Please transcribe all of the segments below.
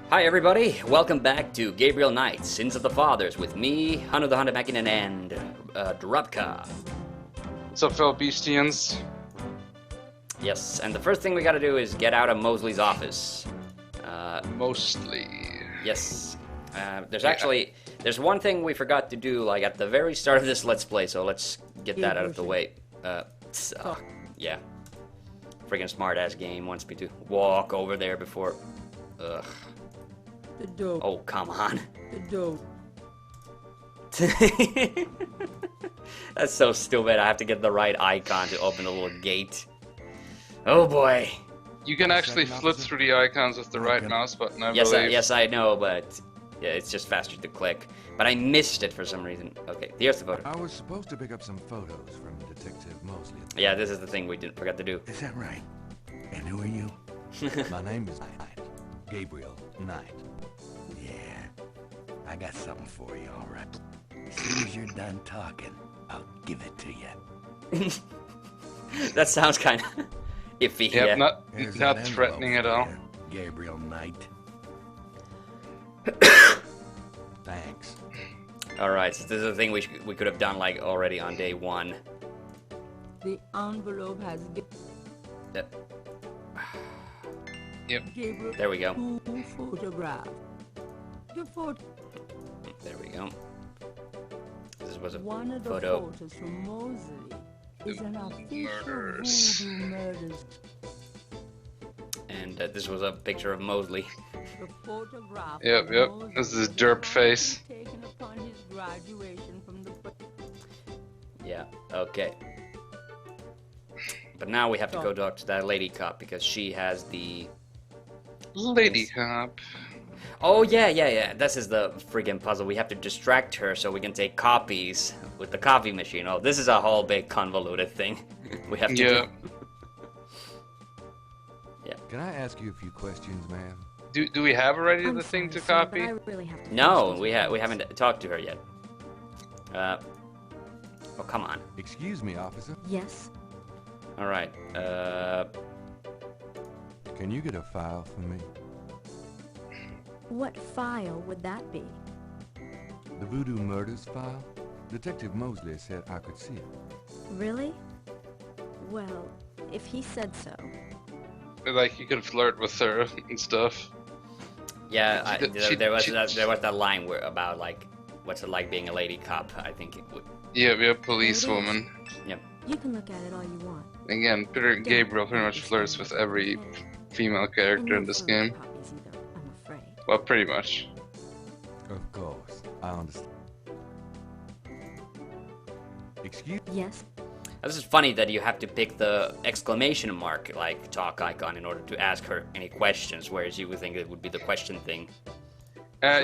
Hi everybody, welcome back to Gabriel Knight, Sins of the Fathers, with me, TheHande Mäkinen, and Drupka. What's up, fellow Beastians? Yes, and the first thing we gotta do is get out of Mosley's office. Mostly. Yes. There's one thing we forgot to do, like, at the very start of this Let's Play, so let's get that out of the way. Yeah. Friggin' smart-ass game wants me to walk over there before... Ugh. The dope. Oh, come on. The dope. That's so stupid. I have to get the right icon to open the little gate. Oh boy. You can actually flip through the icons with the right mouse button, I believe. Yes, I know, but yeah, it's just faster to click. But I missed it for some reason. Okay, here's the photo. I was supposed to pick up some photos from Detective Mosley. Yeah, this is the thing we forgot to do. Is that right? And who are you? My name is Knight. Gabriel Knight. Yeah, I got something for you, all right. As soon as you're done talking, I'll give it to you. That sounds kind of iffy. Yep, Yeah. not threatening at all. Gabriel Knight. Thanks. All right, so this is the thing we could have done like already on day one. The envelope has Yep. Gabriel There we go. two photographs. The photo. There we go. This was a One of the photo. photos from Mosley is an official Murders. voodoo murders. And this was a picture of Mosley. The photograph. Yep, of yep. Mosley This is was derp the face. one taken upon his graduation from the. Yeah, okay. But now we have to go talk to that lady cop because she has the... Lady cop. Oh, yeah. This is the friggin' puzzle. We have to distract her so we can take copies with the copy machine. Oh, this is a whole big convoluted thing we have to Yeah. do. Yeah. Can I ask you a few questions, ma'am? Do we have already I'm the thing to sorry, sir, copy? but I really have to No, finish we these haven't talked to her yet. Oh, come on. Excuse me, officer. Yes. All right. Can you get a file for me? What file would that be? The Voodoo Murders file? Detective Mosley said I could see it. Really? Well, if he said so. Like, you could flirt with her and stuff. Yeah, there was she- that line about like, what's it like being a lady cop? I think it would. Yeah, policewoman. Yep. You can look at it all you want. Again, Gabriel pretty much flirts with every female character in this game. Copies either, I'm afraid. Well, pretty much. Of course, I understand. Excuse Yes. This is funny that you have to pick the exclamation mark, like talk icon, in order to ask her any questions, whereas you would think it would be the question thing.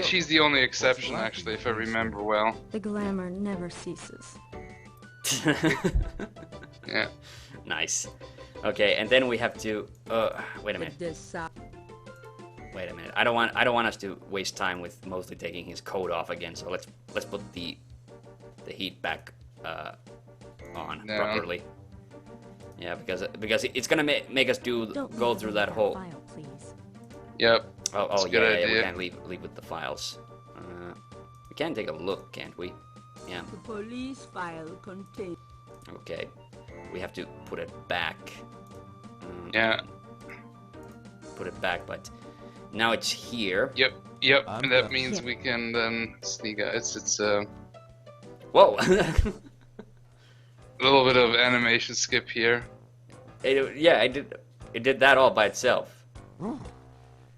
She's the only exception, actually, if I remember well. The glamour never ceases. Yeah. Nice. Okay, and then we have to. Wait a minute. Wait a minute. I don't want us to waste time with Mosley taking his coat off again. So let's put the heat back on No. properly. Yeah, because it's gonna make us Don't go leave through it that in whole. file, please. Yep. Oh That's a yeah, good we idea. can't leave with the files. We can take a look, can't we? Yeah. The police file contains. Okay. We have to put it back. Yeah. Put it back, but now it's here. Yep. I'm And that done. means Yeah. we can then sneak out. It's Whoa! a little bit of animation skip here. Yeah, it did that all by itself. Oh,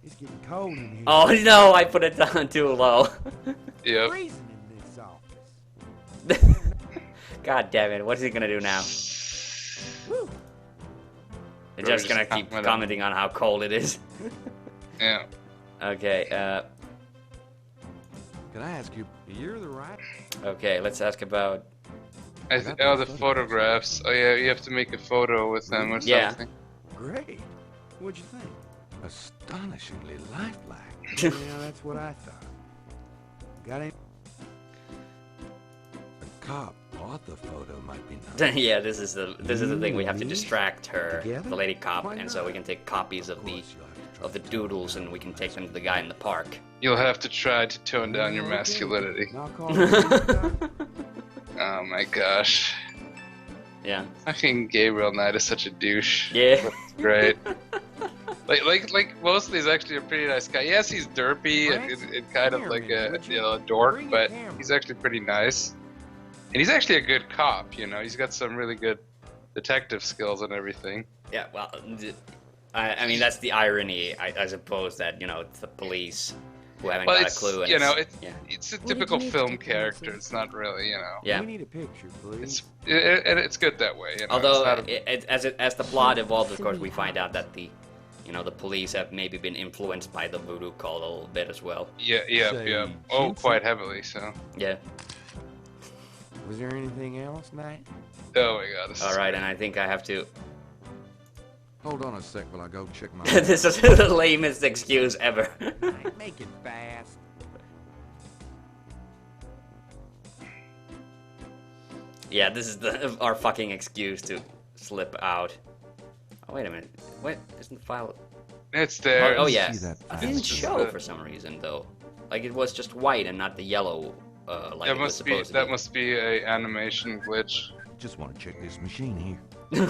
it's getting cold in here. Oh no, I put it down too low. Yep. Freezing in this office. God damn it, what is he gonna do now? Whew. They're Probably just gonna just keep comment on- commenting on how cold it is. Yeah. Okay, Can I ask you? You're the right. okay, let's ask about... Oh, the photographs. Oh yeah, you have to make a photo with them or Yeah. something. Great. What'd you think? Astonishingly lifelike. Yeah, that's what I thought. Got any? A cop bought the photo might be nice. Yeah, this is the thing, we have to distract her, Together? the lady cop, Why and so we can take copies of Of the course, you'll have to of the doodles, and we can take them to the guy in the park. You'll have to try to tone down your masculinity. Knock on the door. Oh my gosh. Yeah. Fucking Gabriel Knight is such a douche. Yeah. That's great. like mostly he's actually a pretty nice guy. Yes, he's derpy and kind of like a a dork, but he's actually pretty nice. And he's actually a good cop, you know. He's got some really good detective skills and everything. Yeah. Well, I mean that's the irony, I suppose, that it's the police who haven't got a clue. And it's a typical film character. It's not really, Yeah. We need a picture, please. It's good that way. Although, as the plot evolves, of course, we find out that the police have maybe been influenced by the voodoo cult a little bit as well. Yeah. Oh, quite heavily, so. Yeah. Was there anything else, Knight? Oh my god. All right, and I think I have to. Hold on a sec while I go check my... This is the lamest excuse ever. Knight, make it fast. Yeah, this is our fucking excuse to slip out. Oh, wait a minute. What? Isn't the file... It's there. Oh yeah. See that It didn't show for some reason, though. Like, it was just white and not the yellow, like it was supposed to be. That must be a animation glitch. Just want to check this machine here.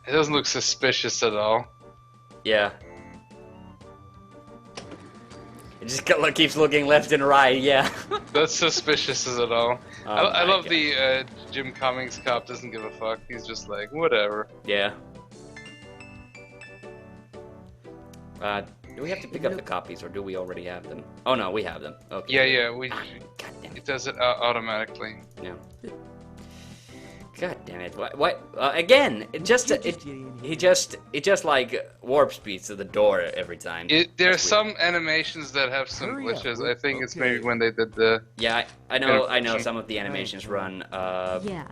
It doesn't look suspicious at all. Yeah. It just keeps looking left and right, yeah. That's suspicious as at all. Oh I my love God. the Jim Cummings cop doesn't give a fuck. He's just like, whatever. Yeah. Do we have to pick up the copies, or do we already have them? Oh no, we have them. Okay. Yeah, God damn it it. does it automatically. Yeah. God damn it! What? Again? It just like warp speeds to the door every time. There's some animations that have some Hurry up, glitches. I Rick. think it's Okay. maybe when they did the. Yeah, I know. Some of the animations run Yeah.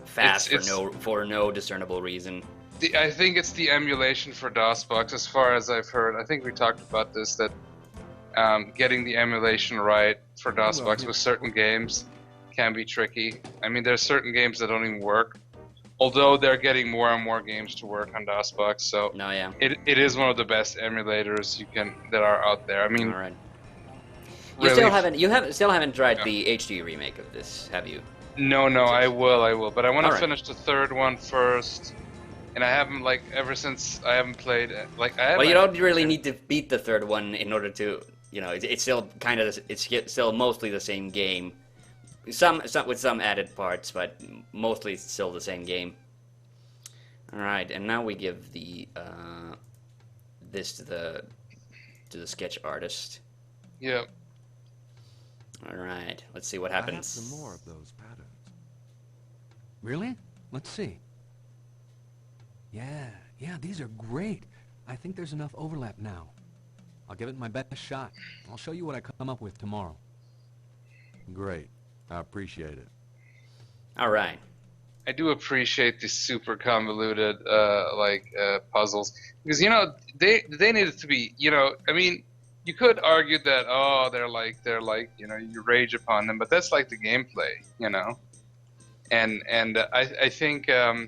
fast It's- for no discernible reason. I think it's the emulation for DOSBox, as far as I've heard. I think we talked about this, that getting the emulation right for DOSBox with certain games can be tricky. I mean, there's certain games that don't even work, although they're getting more and more games to work on DOSBox. So No, yeah. it is one of the best emulators that are out there. I mean, All right. You really, still haven't tried the HD remake of this, have you? No, I will. But I want to Alright. finish the third one first. And I haven't, ever since I haven't played, Well, you don't really need to beat the third one in order to, it's still it's still mostly the same game. Some with some added parts, but mostly still the same game. All right, and now we give the this to the sketch artist. Yeah. All right, let's see what I have happens. some more of those patterns. Really? Let's see. Yeah, these are great. I think there's enough overlap now. I'll give it my best shot. I'll show you what I come up with tomorrow. Great. I appreciate it. All right. I do appreciate these super convoluted puzzles, because they needed to be, I mean, you could argue that they're you rage upon them, but that's like the gameplay, and I think Well,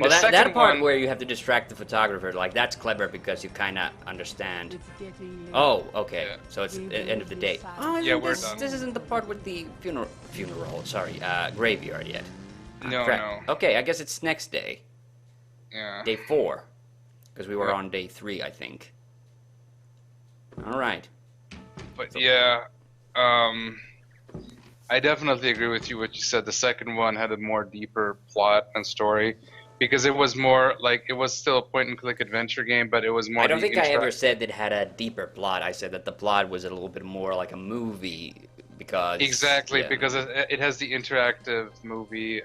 the second that part one, where you have to distract the photographer, that's clever because you kind of understand. It's getting late. Oh, okay. Yeah. So it's the end of the day. Oh, Yeah, we're done. This isn't the part with the graveyard yet. no, Crap. Okay, I guess it's next day, yeah. day 4, because we were Yeah. on day 3, I think. All right. But yeah, I definitely agree with you what you said. The second one had a more deeper plot and story, because it was more it was still a point-and-click adventure game, but it was more. I don't think I ever interact- said that it had a deeper plot. I said that the plot was a little bit more like a movie because Exactly, yeah. because it has the interactive movie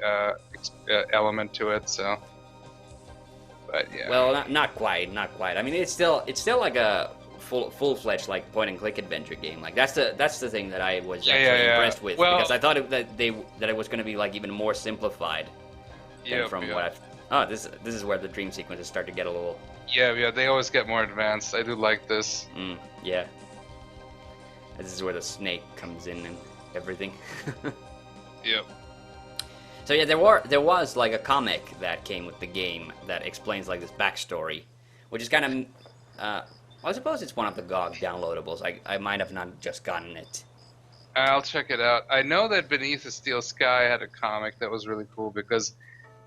element to it. So, but yeah. Well, not quite. I mean, it's still like a full-fledged point-and-click adventure game. That's the thing that I was actually impressed with, Well- because I thought that it was going to be even more simplified than from what I've. Oh, this is where the dream sequences start to get a little. Yeah, they always get more advanced. I do like this. Yeah. This is where the snake comes in and everything. Yep. So yeah, there was like a comic that came with the game that explains like this backstory, which is kind of, well, I suppose it's one of the GOG downloadables. I might have not just gotten it. I'll check it out. I know that Beneath the Steel Sky had a comic that was really cool because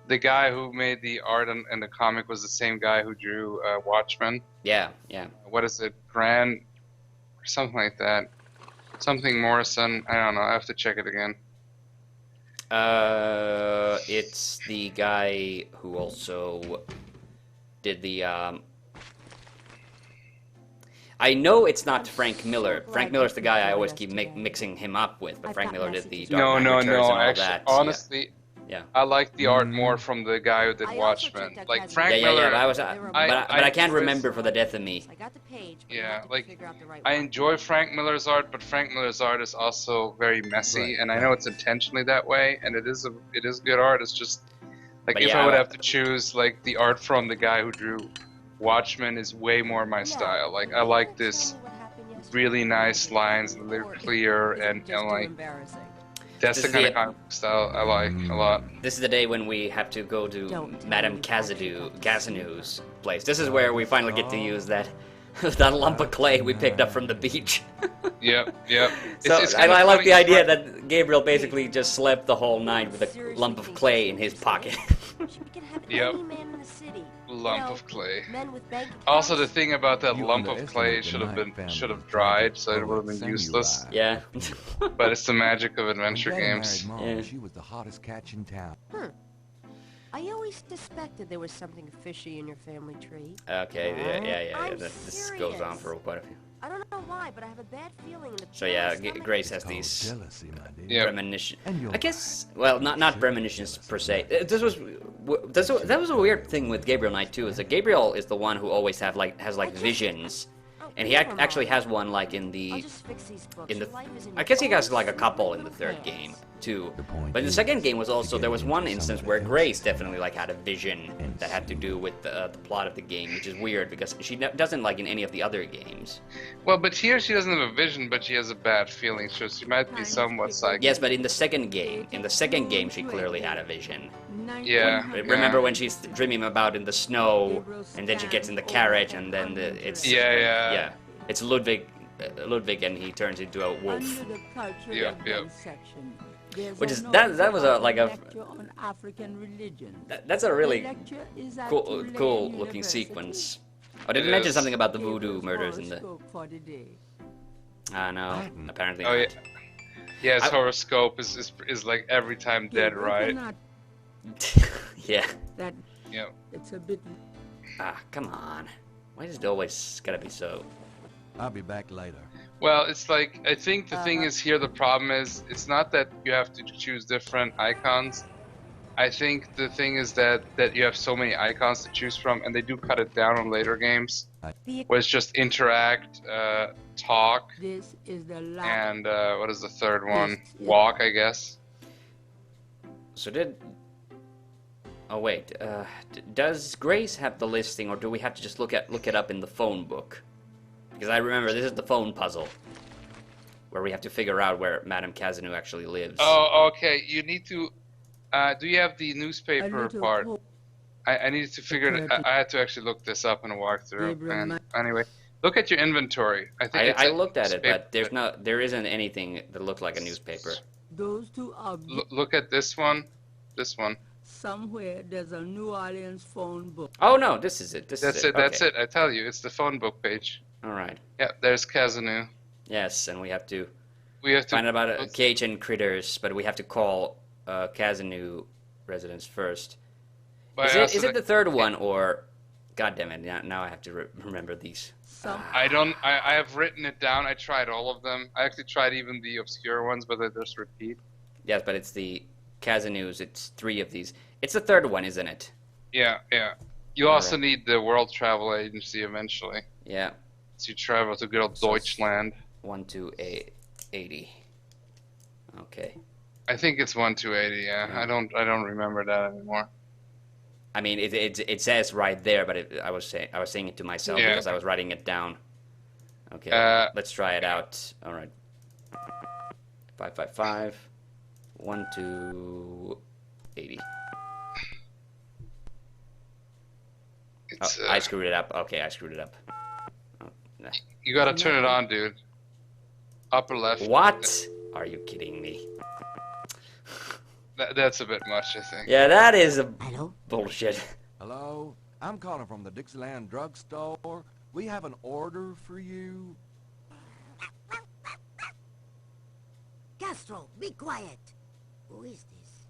the guy who made the art in the comic was the same guy who drew Watchmen. Yeah, yeah. What is it? Grant or something like that. Something Morrison. I don't know. I have to check it again. It's the guy who also did the, I know it's not Frank Miller. Frank Miller's the guy I always keep mixing him up with, but Frank Miller did the Dark Knight Returns and all Actually, that. honestly, Yeah. I like the art more from the guy who did Watchmen. Like Frank Miller. But I can't remember for the death of me. I got the page. But Yeah, like figure out the right I one. enjoy Frank Miller's art, but Frank Miller's art is also very messy, and I know it's intentionally that way, and it is good art. It's just like But if yeah, I would have to choose, like the art from the guy who drew Watchmen is way more my style. Like I like this really nice lines, and they're clear, and like that's This the is kind the- of comic style I like a lot. This is the day when we have to go to Don't tell Madame me Cazanu's place. This is where we finally get to use that that lump of clay we picked up from the beach. Yep, yep. So It's I kinda like funny, the idea right? that Gabriel basically just slept the whole night with a lump of clay in his pocket. We can have Yep. any man in the city. Lump You know, of clay. Men with bank Also, the accounts. thing about that You lump of clay underestimate the should have Knight dried, family so it would have been samurai. useless. Yeah. But it's the magic of adventure When Daddy games. married Mom, Yeah. she was the hottest catch in town. I always suspected there was something fishy in your family tree. Okay, yeah. I'm This goes on serious. for quite a few. I don't know why, but I have a bad feeling in the So yeah, pit of my Grace stomach. has these Jealousy, my dear. Yeah. premonition. And you'll I guess, well, not premonitions per se. That was a weird thing with Gabriel Knight too. Is that Gabriel is the one who always has like visions, Oh, and he never actually mind. has one like in I'll the just fix these books. in the. Your life is in I your guess he own has like a couple in the small third game hands. too. The point But in the is, second game was also to there get was into one instance somebody where else. Grace definitely like had a vision that had to do with the plot of the game, which is weird because she doesn't like in any of the other games. Well, but here she doesn't have a vision, but she has a bad feeling, so she might be somewhat psychic. Yes, but in the second game she clearly had a vision. Yeah. Remember when she's dreaming about in the snow, and then she gets in the carriage, and then it's Yeah. it's Ludwig, and he turns into a wolf. Under the cultural Yep, yep. events section, there's Which a is- note that was a- about like a- lecture on African religion. That's a The really lecture is at cool Tulane looking University. sequence. Oh, did It you mention is. something about the voodoo Gabriel's murders in the? horoscope for the day. No, apparently Oh, yeah. not. Yeah, his I- horoscope is like every time dead, Gabriel right? cannot- Yeah. That Yeah. it's a bit. Come on. Why is it always gotta be so? I'll be back later. Well, it's like I think the thing is here. The problem is it's not that you have to choose different icons. I think the thing is that you have so many icons to choose from, and they do cut it down on later games, where it's just interact, talk, This is the last. and what is the third one? Yes, yeah. Walk, I guess. So did. Oh wait. Does Grace have the listing, or do we have to just look it up in the phone book? Because I remember this is the phone puzzle, where we have to figure out where Madame Kazanu actually lives. Oh, okay. You need to. Do you have the a newspaper little part? hope. I needed to figure it. I had to actually look this up in a walkthrough. Gabriel, And my- anyway, look at your inventory. I think it's I a looked at it, newspaper. but there isn't anything that looked like a newspaper. Those two objects. Look at this one. This one. Somewhere there's a New Orleans phone book. Oh no, this is it. That's it. That's it. I tell you, it's the phone book page. All right. Yeah, there's Kazanu. Yes, and we have to We have to find out about Cajun critters, but we have to call Kazanu residents first. Is it the third one, or? God damn it! Now I have to remember these. Some I have written it down. I tried all of them. I actually tried even the obscure ones, but they just repeat. Yes, but it's the Kazanus. It's 3 of these. It's the third one, isn't it? Yeah, yeah. You All also right. need the World Travel Agency eventually. Yeah. So you travel to good old So- Deutschland. 1 to 80. Okay. I think it's 1-280. Yeah, Yeah. I don't remember that anymore. I mean, it says right there, but I was saying it to myself Yeah. because I was writing it down. Okay. Let's try it out. All right. 555 1 to 80. It's, Oh, I screwed it up. Okay, I screwed it up. Oh, nah. You gotta turn it on, dude. Upper left. What? Are you kidding me? That's a bit much, I think. Yeah, that is a Hello? bullshit. Hello? I'm calling from the Dixieland drugstore. We have an order for you. Castro, be quiet. Who is this?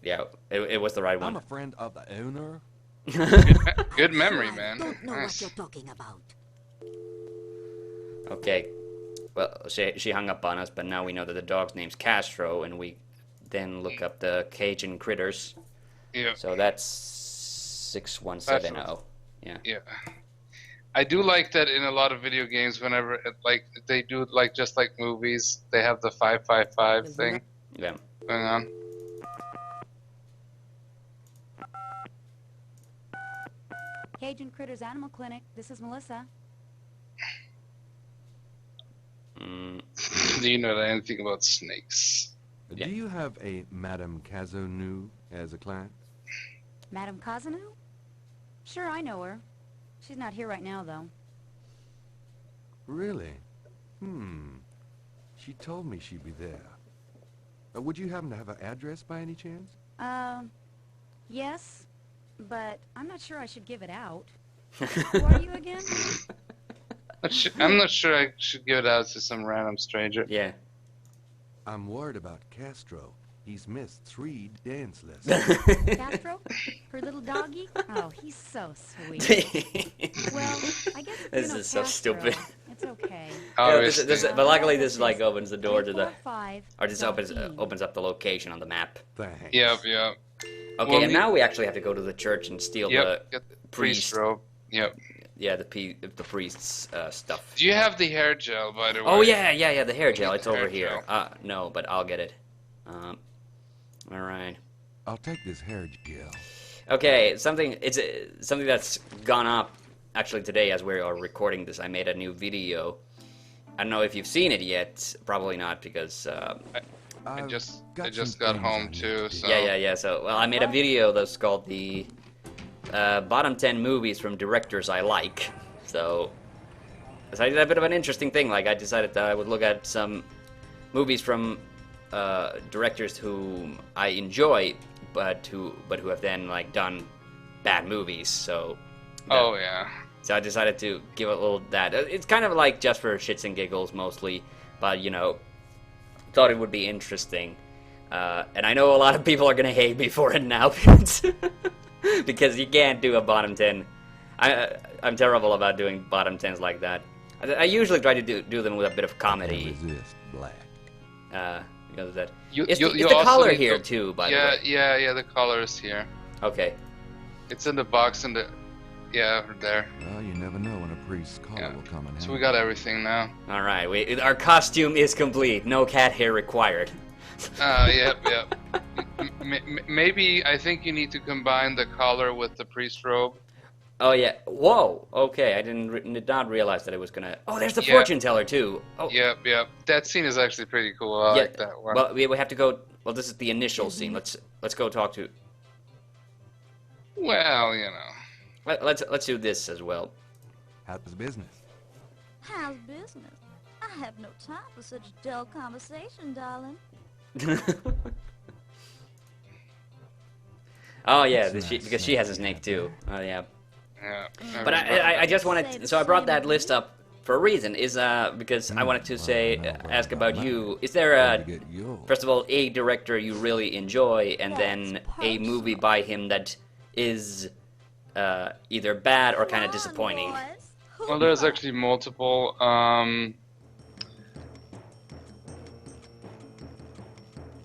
Yeah, it was the right I'm one. a friend of the owner. Good memory, I man. don't know Nice. what you're talking about. Okay. Well, she hung up on us, but now we know that the dog's name's Castro, and we then look up the Cajun critters. Yeah. So that's 6170. Yeah. Yeah. I do like that in a lot of video games. Whenever like they do like just like movies, they have the 555 thing Yeah. going on. Cajun Critters Animal Clinic. This is Melissa. Mm, Do you know anything about snakes? Yeah. Do you have a Madame Cazonu as a client? Madame Kazanu? Sure, I know her. She's not here right now, though. Really? She told me she'd be there. Would you happen to have an address by any chance? Yes, but I'm not sure I should give it out. Who are you again? I'm not sure I should give it out to some random stranger. yeah. I'm worried about Castro. He's missed 3 dance lessons. Castro? Her little doggy? Oh, he's so sweet. Well, I guess if This you know is so Castro, stupid. It's okay. Yeah, Obviously. but luckily this like opens the door to the, 345 or this Delphine. opens up the location on the map. Thanks. Yep, yep. Okay, Well, and now we actually have to go to the church and steal Yep. the Get the priest robe. Yep. the priest's stuff. Do you have the hair gel, by the way? Oh yeah, the hair gel. Get It's the hair over here. gel. No, but I'll get it. All right. I'll take this hair gel. Okay, something something that's gone up actually today as we are recording this. I made a new video. I don't know if you've seen it yet. Probably not because I I've just got just some got things I home need too. to do. So yeah. So well, I made a video that's called the bottom 10 movies from directors I like. So I did a bit of an interesting thing. Like I decided that I would look at some movies from directors whom I enjoy, but who have then like done bad movies. So Oh yeah. so I decided to give a little that. It's kind of like just for shits and giggles mostly, but you know, thought it would be interesting. And I know a lot of people are gonna hate me for it now because you can't do a bottom 10. I'm terrible about doing bottom 10s like that. I usually try to do them with a bit of comedy. Resist black. Because of that. You, It's you, the, you it's the also color need here to- too, by the Yeah, way. yeah. The color is here. Okay. It's in the box in the. Yeah, there. Well, you never know when a priest's collar Yeah. will come in handy. So we got everything now. All right. Our costume is complete. No cat hair required. Yep. Maybe I think you need to combine the collar with the priest robe. Oh yeah. Whoa. Okay. I did not realize that it was gonna. Oh, there's the Yeah. fortune teller too. Oh. Yep. That scene is actually pretty cool. I like that one. Well, we have to go. Well, this is the initial scene. Let's go talk to. Well, you know. Let's do this as well. How's business? How's business? I have no time for such dull conversation, darling. Oh yeah, That's nice. because she has a snake too. Oh yeah. Yeah. But I just wanted. So I brought that list up for a reason. Is because I wanted to say ask about you. Is there Where'd a you get yours? first of all a director you really enjoy, and then a movie by him that is either bad or kind of disappointing? Well, there's actually multiple.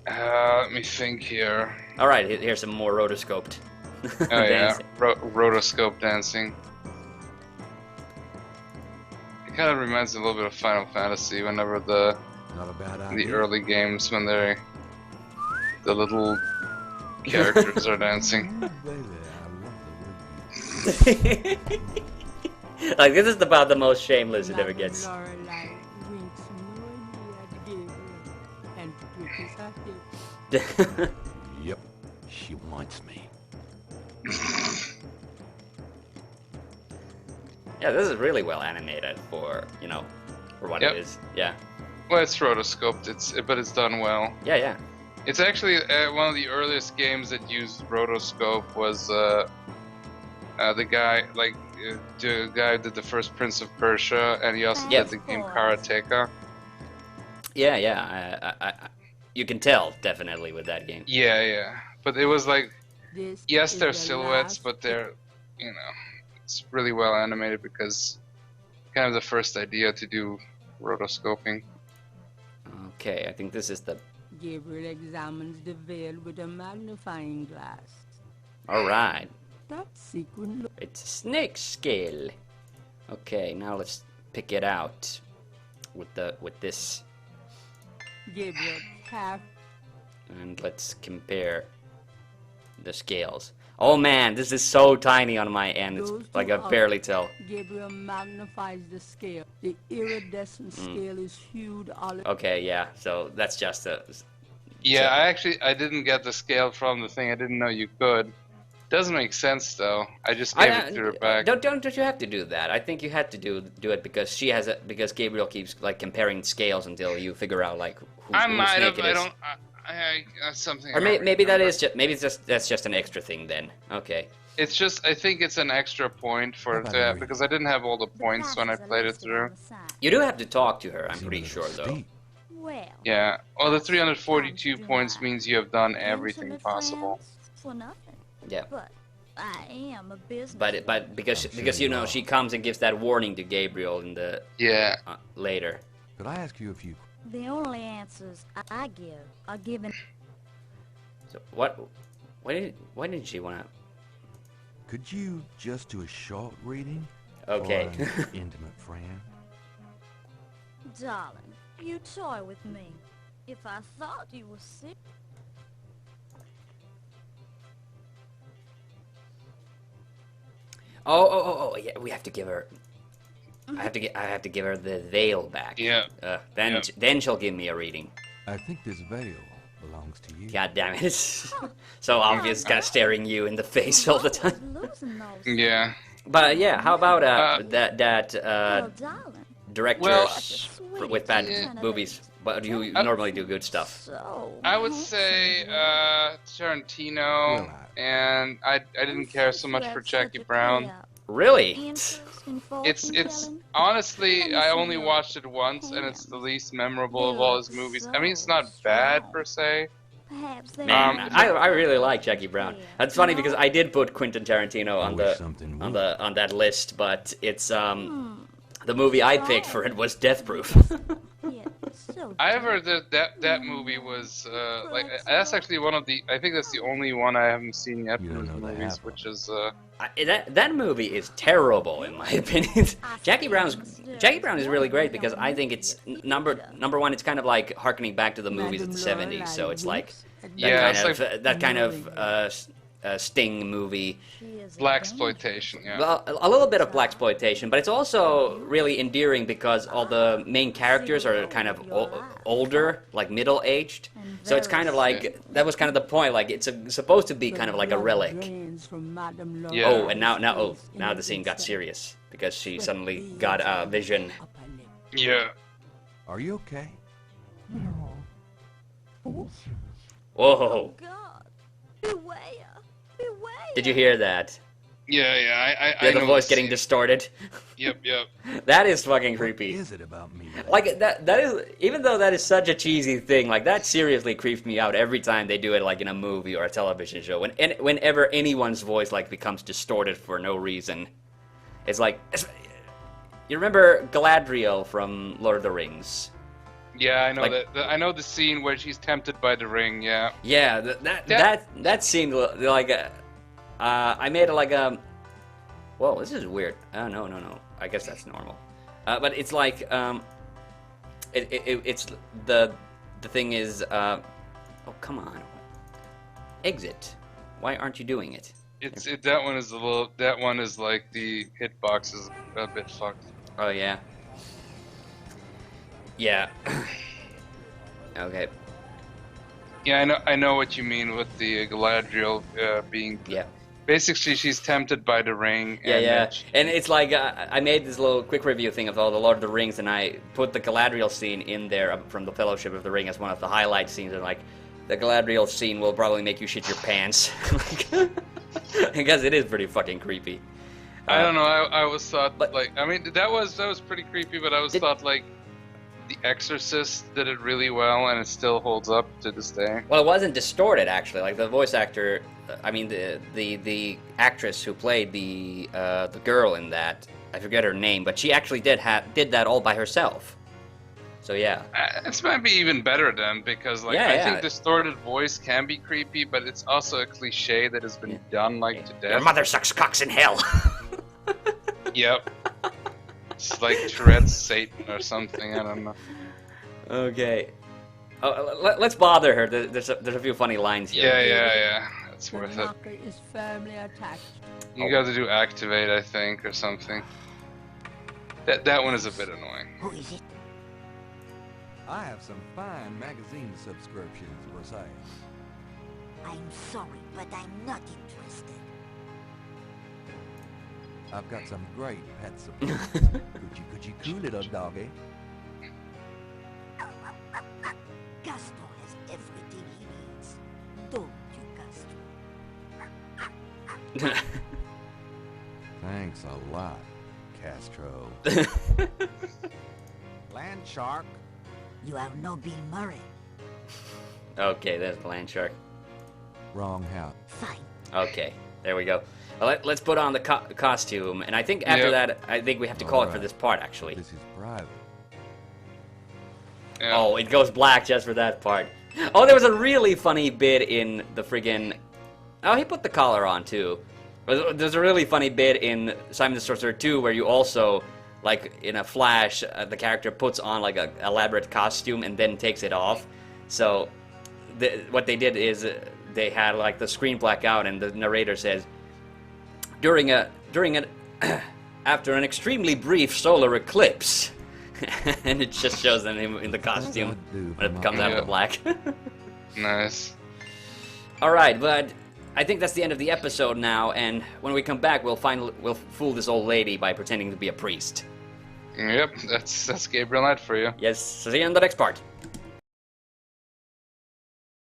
Let me think here. All right, here's some more rotoscoped. Oh yeah, rotoscope dancing. It kind of reminds me a little bit of Final Fantasy. Whenever the Not a bad idea. early games, when the little characters are dancing. Ooh, baby, I love the way you Like this is about the most shameless it ever gets. Lorelei winks knowingly at Gabriel and twitches her hips. Yep. she wants me. Yeah, this is really well animated for, you know, for what Yep. it is. Yeah. Well, it's rotoscoped. But it's done well. Yeah, yeah. It's actually one of the earliest games that used rotoscope. Was the guy the guy who did the first Prince of Persia, and he also Yeah. did the game Karateka. Yeah, yeah. You can tell, definitely, with that game. Yeah. But it was like, This yes, is they're the silhouettes, last but they're, you know, it's really well animated because kind of the first idea to do rotoscoping. Okay, I think this is the... Gabriel examines the veil with a magnifying glass. Alright. That sequin look. It's a snake scale. Okay, now let's pick it out with this, Gabriel half. and let's compare the scales. Oh man, this is so tiny on my end. It's Those like two I are- barely tell. Gabriel magnifies the scale. The iridescent scale is hued olive. Okay, yeah. So that's just a... Yeah, I didn't get the scale from the thing. I didn't know you could. Doesn't make sense though. I just gave it to her back. Don't you have to do that? I think you had to do it because she has because Gabriel keeps like comparing scales until you figure out like who, I whose might snake have. it I is. don't. That's something. Or I don't maybe that remember. is just that's just an extra thing then. Okay. It's just. I think it's an extra point for How about that a because I didn't have all the points when I played it through. You do have to talk to her. I'm Seems pretty a sure little though. steep. Well, Yeah. Well, the 342 points means you have done everything intimate possible. friends for nothing. Yeah. But I am a business. But because I'm sure because you you know are. she comes and gives that warning to Gabriel in the Yeah. later. Could I ask you a few? The only answers I give are given. So what? Why didn't she want to? Could you just do a short reading? Okay. For an intimate friend. Darling, you toy with me. If I thought you were sick. Oh, yeah, we have to give her. I have to give her the veil back. Yeah. Then Yeah. then she'll give me a reading. I think this veil belongs to you. God damn it! It's so obvious, kind of staring you in the face all the time. Losing those. Yeah. But yeah, how about that Well, darling. directors Well, with bad yeah. movies? But you normally do good stuff. So. I would say Tarantino, Well, and I didn't care so much for Jackie Brown. Really? It's honestly I only watched it once, and it's the least memorable of all his movies. I mean, it's not bad per se. Man, I really like Jackie Brown. That's funny because I did put Quentin Tarantino on wish something would. on that list, but it's the movie I picked for it was Death Proof. I have heard that movie was like that's actually one of the I think that's the only one I haven't seen yet You from don't his know they movies, have which is that movie is terrible in my opinion. Jackie Brown is really great because I think it's number one. It's kind of like harkening back to the movies of the '70s, so it's like Yeah, it's that kind of Sting movie. blaxploitation. Yeah. Well, a little bit of blaxploitation, but it's also really endearing because all the main characters are kind of older, like middle-aged. So it's kind of like that was kind of the point. Like it's supposed to be kind of like a relic. Yeah. Oh, and now the scene got serious because she suddenly got a vision. Yeah. Are you okay? Whoa! God, beware, beware. Did you hear that? Yeah. I Yeah, the know voice the getting scene. distorted. Yep. That is fucking What creepy. is it about me? Like that is even though that is such a cheesy thing, like that seriously creeps me out every time they do it, like in a movie or a television show. Whenever anyone's voice like becomes distorted for no reason, it's like you remember Galadriel from Lord of the Rings? Yeah, I know Like- that. I know the scene where she's tempted by the ring. Yeah. Yeah, that seemed like I made it like a. Whoa, this is weird. No. I guess that's normal. But it's like it's the thing is oh come on, exit. Why aren't you doing it? That one is a little. That one is like the hitbox is a bit fucked. Oh yeah. Yeah. Okay. Yeah, I know what you mean with the Galadriel being. Yeah. Basically, she's tempted by the ring. Yeah, and yeah. And it's like, I made this little quick review thing of all the Lord of the Rings, and I put the Galadriel scene in there from the Fellowship of the Ring as one of the highlight scenes, and like, the Galadriel scene will probably make you shit your pants. Because it is pretty fucking creepy. I don't know. I was thought but- like I mean that was pretty creepy, but I was thought like The Exorcist did it really well, and it still holds up to this day. Well, it wasn't distorted actually. Like the voice actor, I mean the actress who played the girl in that, I forget her name, but she actually did that all by herself. So yeah. It's might be even better then, because like I think distorted voice can be creepy, but it's also a cliche that has been done like to death. Your mother sucks cocks in hell. Yep. It's like Tourette's Satan or something. I don't know. Okay. Let's bother her. There's a few funny lines here. Yeah. It's The worth it. knocker is firmly attached. You got to do activate, I think, or something. That one is a bit annoying. Who is it? I have some fine magazine subscriptions for sale. I'm sorry, but I'm not interested. I've got some great pet support. Could you little doggy? Gaston has everything he needs. Don't you, Gaston? Thanks a lot, Castro. Land shark. You have no Bill Murray. Okay, there's the land shark. Wrong house. Fine. Okay, there we go. Well, let's put on the costume, and I think after that, I think we have to call it for this part, actually. This is private. Yeah. Oh, it goes black just for that part. Oh, there was a really funny bit in the friggin'... Oh, he put the collar on, too. There's a really funny bit in Simon the Sorcerer 2 where you also, like, in a flash, the character puts on, like, an elaborate costume and then takes it off. So, what they did is they had, like, the screen black out, and the narrator says, after an extremely brief solar eclipse, and it just shows them in the costume when it comes out of the black. Nice. All right, but I think that's the end of the episode now, and when we come back, we'll fool this old lady by pretending to be a priest. Yep, that's Gabriel Knight for you. Yes, so see you in the next part.